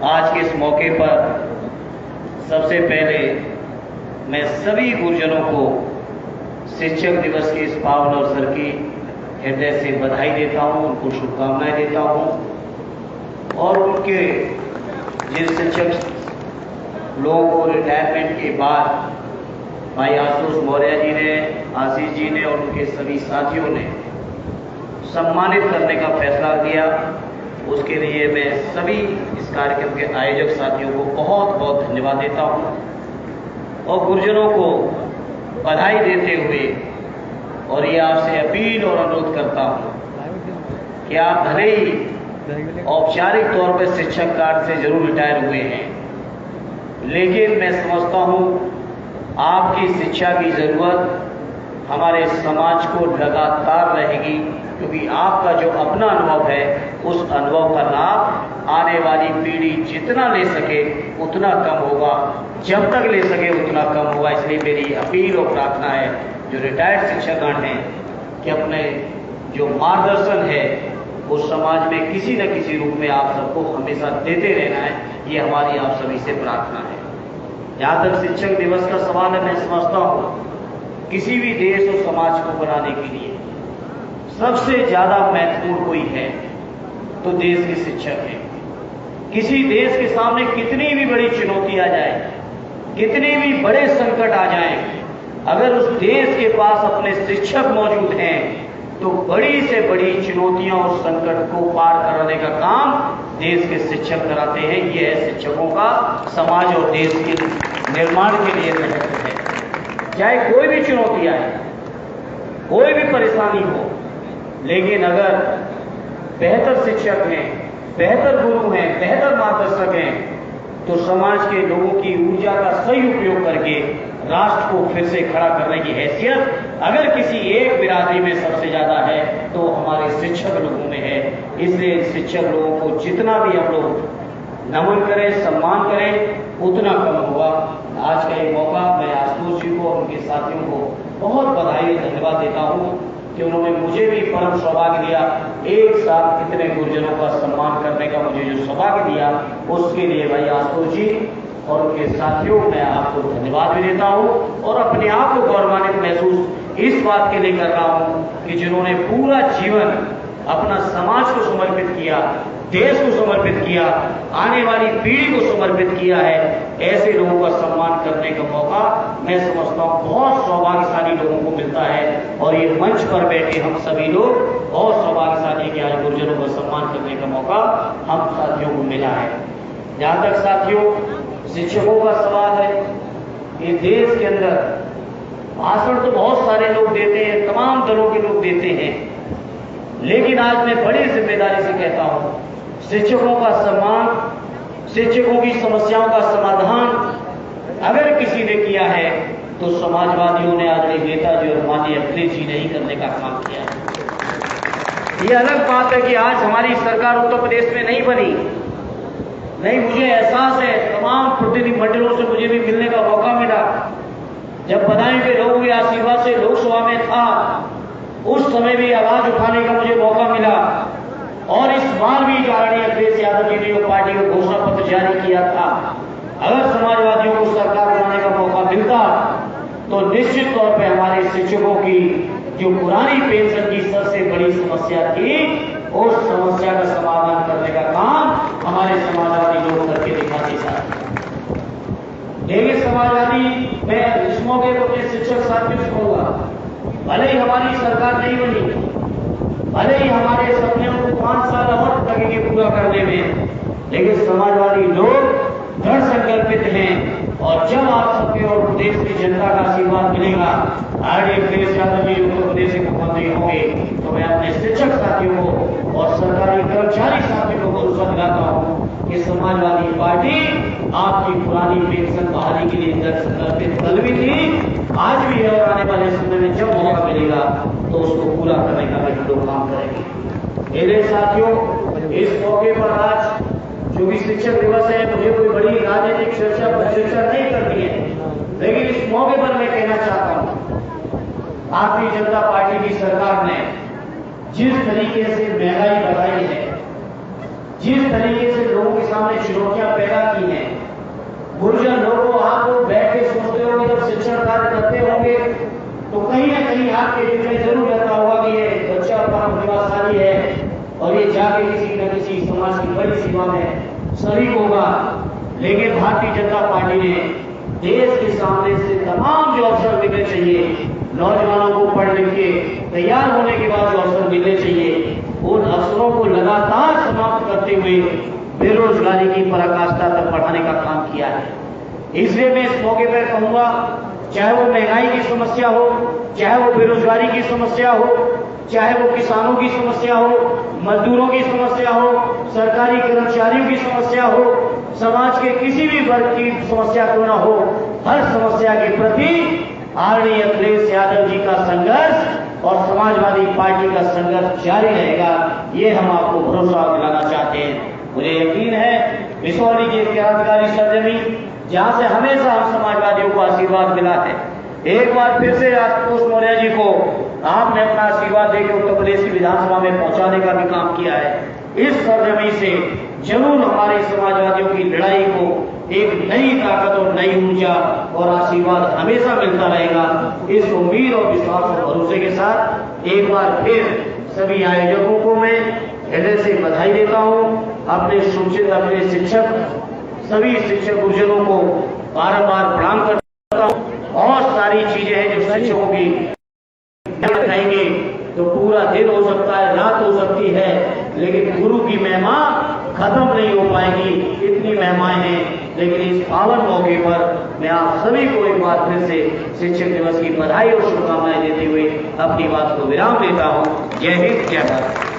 आज के इस मौके पर सबसे पहले मैं सभी गुरुजनों को शिक्षक दिवस के इस पावन अवसर की हृदय से बधाई देता हूं, उनको शुभकामनाएं देता हूं और उनके जिन शिक्षक लोगों को रिटायरमेंट के बाद भाई आशुतोष मौर्य जी ने, आशीष जी ने और उनके सभी साथियों ने सम्मानित करने का फैसला किया, उसके लिए मैं सभी इस कार्यक्रम के आयोजक साथियों को बहुत बहुत धन्यवाद देता हूं और गुरुजनों को बधाई देते हुए और ये आपसे अपील और अनुरोध करता हूं कि आप भले ही औपचारिक तौर पर शिक्षक कार्ड से जरूर रिटायर हुए हैं, लेकिन मैं समझता हूं आपकी शिक्षा की जरूरत हमारे समाज को लगातार रहेगी, क्योंकि आपका जो अपना अनुभव है उस अनुभव का लाभ आने वाली पीढ़ी जितना ले सके उतना कम होगा, जब तक ले सके उतना कम होगा। इसलिए मेरी अपील और प्रार्थना है जो रिटायर्ड शिक्षकगण हैं कि अपने जो मार्गदर्शन है वो समाज में किसी न किसी रूप में आप सबको हमेशा देते रहना है, ये हमारी आप सभी से प्रार्थना है। जहाँ तक शिक्षक दिवस का सवाल है, मैं समझता हूँ किसी भी देश और समाज को बनाने के लिए सबसे ज्यादा महत्वपूर्ण कोई है तो देश के शिक्षक हैं। किसी देश के सामने कितनी भी बड़ी चुनौती आ जाए, कितने भी बड़े संकट आ जाए, अगर उस देश के पास अपने शिक्षक मौजूद हैं तो बड़ी से बड़ी चुनौतियां और संकट को पार कराने का काम देश के शिक्षक कराते हैं। यह है शिक्षकों का समाज और देश के निर्माण के लिए महत्व है। चाहे कोई भी चुनौती आए, कोई भी परेशानी हो, लेकिन अगर बेहतर शिक्षक हैं, बेहतर गुरु हैं, बेहतर मार्गदर्शक हैं तो समाज के लोगों की ऊर्जा का सही उपयोग करके राष्ट्र को फिर से खड़ा करने की हैसियत अगर किसी एक बिरादरी में सबसे ज्यादा है तो हमारे शिक्षक लोगों में है। इसलिए शिक्षक लोगों को जितना भी हम लोग नमन करें, सम्मान करें, उतना कम होगा। आज का ये मौका मैं आशुतोष जी को और उनके साथियों को बहुत बधाई और धन्यवाद देता हूं कि उन्होंने मुझे भी परम सौभाग्य दिया, एक साथ इतने गुरुजनों का सम्मान करने का मुझे जो सौभाग्य दिया, उसके लिए भाई आशुतोष जी और उनके साथियों मैं आपको धन्यवाद भी देता हूं और अपने आप को गौरवान्वित महसूस इस बात के लिए कर रहा हूं कि जिन्होंने पूरा जीवन अपना समाज को समर्पित किया, देश को समर्पित किया, आने वाली पीढ़ी को समर्पित किया है, ऐसे लोगों का सम्मान करने का मौका मैं समझता हूं बहुत सौभाग्यशाली लोगों को मिलता है और ये मंच पर बैठे हम सभी लोग बहुत सौभाग्यशाली कि आज गुरुजनों का सम्मान करने का मौका हम साथियों को मिला है। जहां तक साथियों शिक्षकों का सवाल है, ये देश के अंदर भाषण तो बहुत सारे लोग देते हैं, तमाम दलों के लोग देते हैं, लेकिन आज मैं बड़ी जिम्मेदारी से कहता हूं शिक्षकों का सम्मान, शिक्षकों की समस्याओं का समाधान अगर किसी ने किया है तो समाजवादियों ने आदरणीय नेताजी और माननीय अखिलेश जी ने ही करने का काम किया है। ये अलग बात है कि आज हमारी सरकार उत्तर प्रदेश में नहीं बनी, नहीं, मुझे एहसास है तमाम प्रतिनिधि मंडलों से मुझे भी मिलने का मौका मिला, जब बदायूं के लोगों के आशीर्वाद से लोकसभा में था उस समय भी आवाज उठाने का मुझे मौका मिला और इस बार भी आदरणीय अखिलेश यादव जी ने पार्टी का घोषणा पत्र जारी किया था। अगर समाजवादियों को सरकार बनाने का मौका मिलता तो निश्चित तौर पर हमारे शिक्षकों की जो पुरानी पेंशन की सबसे बड़ी समस्या थी उस समस्या का समाधान करने का काम हमारे समाजवादी लोग करके दिखाते थे। देखिए समाजवादी, मैं इस मौके पर अपने शिक्षक साथियों से कहूंगा, भले ही हमारी सरकार नहीं बनी, भले ही हमारे सपनों को 5 साल और लगेंगे पूरा करने में, लेकिन समाजवादी लोग दृढ़ संकल्पित हैं और जब आप सबके और प्रदेश की जनता का आशीर्वाद मिलेगा, आदरणीय अखिलेश यादव जी उत्तर प्रदेश के मुख्यमंत्री होंगे, तो मैं अपने शिक्षक साथियों को और सरकारी कर्मचारी साथियों को भरोसा दिलाता हूं कि समाजवादी पार्टी आपकी पुरानी पेंशन बहाली के लिए दृढ़ संकल्पित कल भी थी, आज भी है और आने वाले समय में जब मौका मिलेगा तो उसको पूरा करने का भी हम लोग काम करेंगे। मेरे साथियों, इस मौके पर आज जो भी शिक्षक दिवस है, मुझे कोई बड़ी राजनीतिक चर्चा नहीं करनी है, लेकिन इस मौके पर मैं कहना चाहता हूं भारतीय जनता पार्टी की सरकार ने जिस तरीके से महंगाई बढ़ाई है, जिस तरीके से लोगों के सामने चुनौतियां सेवा में सभी को होगा। लेकिन भारतीय जनता पार्टी ने देश के सामने से तमाम जो अवसर मिलने चाहिए, नौजवानों को पढ़ लिख के तैयार होने के बाद जो अवसर मिलने चाहिए, उन अवसरों को लगातार समाप्त करते हुए बेरोजगारी की पराकाष्ठा तक बढ़ाने का काम किया है। इसलिए मैं इस मौके पर कहूंगा, चाहे वो महंगाई की समस्या हो, चाहे वो बेरोजगारी की समस्या हो, चाहे वो किसानों की समस्या हो, मजदूरों की समस्या हो, सरकारी कर्मचारियों की समस्या हो, समाज के किसी भी वर्ग की समस्या क्यों न हो, हर समस्या के प्रति आदरणीय अखिलेश यादव जी का संघर्ष और समाजवादी पार्टी का संघर्ष जारी रहेगा। ये हम आपको भरोसा दिलाना चाहते हैं। मुझे यकीन है बिसौली की एक यादगारी सरजमी जहां से हमेशा हम समाजवादियों को आशीर्वाद मिला है, एक बार फिर से आशुतोष मौर्य जी को आपने अपना आशीर्वाद देकर उत्तर प्रदेश की विधानसभा में पहुंचाने का भी काम किया है। इस सरजमी से जरूर हमारे समाजवादियों की लड़ाई को एक नई ताकत और नई ऊर्जा और आशीर्वाद हमेशा मिलता रहेगा। इस उम्मीद और विश्वास और भरोसे के साथ एक बार फिर सभी आयोजकों को मैं हृदय से बधाई देता हूं। अपने सूचित अपने शिक्षक सभी शिक्षक गुरुजनों को बारंबार प्रणाम करता हूं। और सारी चीजें हैं जो शिक्षकों की बताएंगे तो पूरा दिन हो सकता है, रात हो सकती है, लेकिन गुरु की महिमा खत्म नहीं हो पाएगी। इतनी महिमाएं हैं। लेकिन इस पावन मौके पर मैं आप सभी को एक बार फिर से शिक्षक दिवस की बधाई और शुभकामनाएं देते हुए अपनी बात को विराम देता हूं। जय हिंद, जय भारत।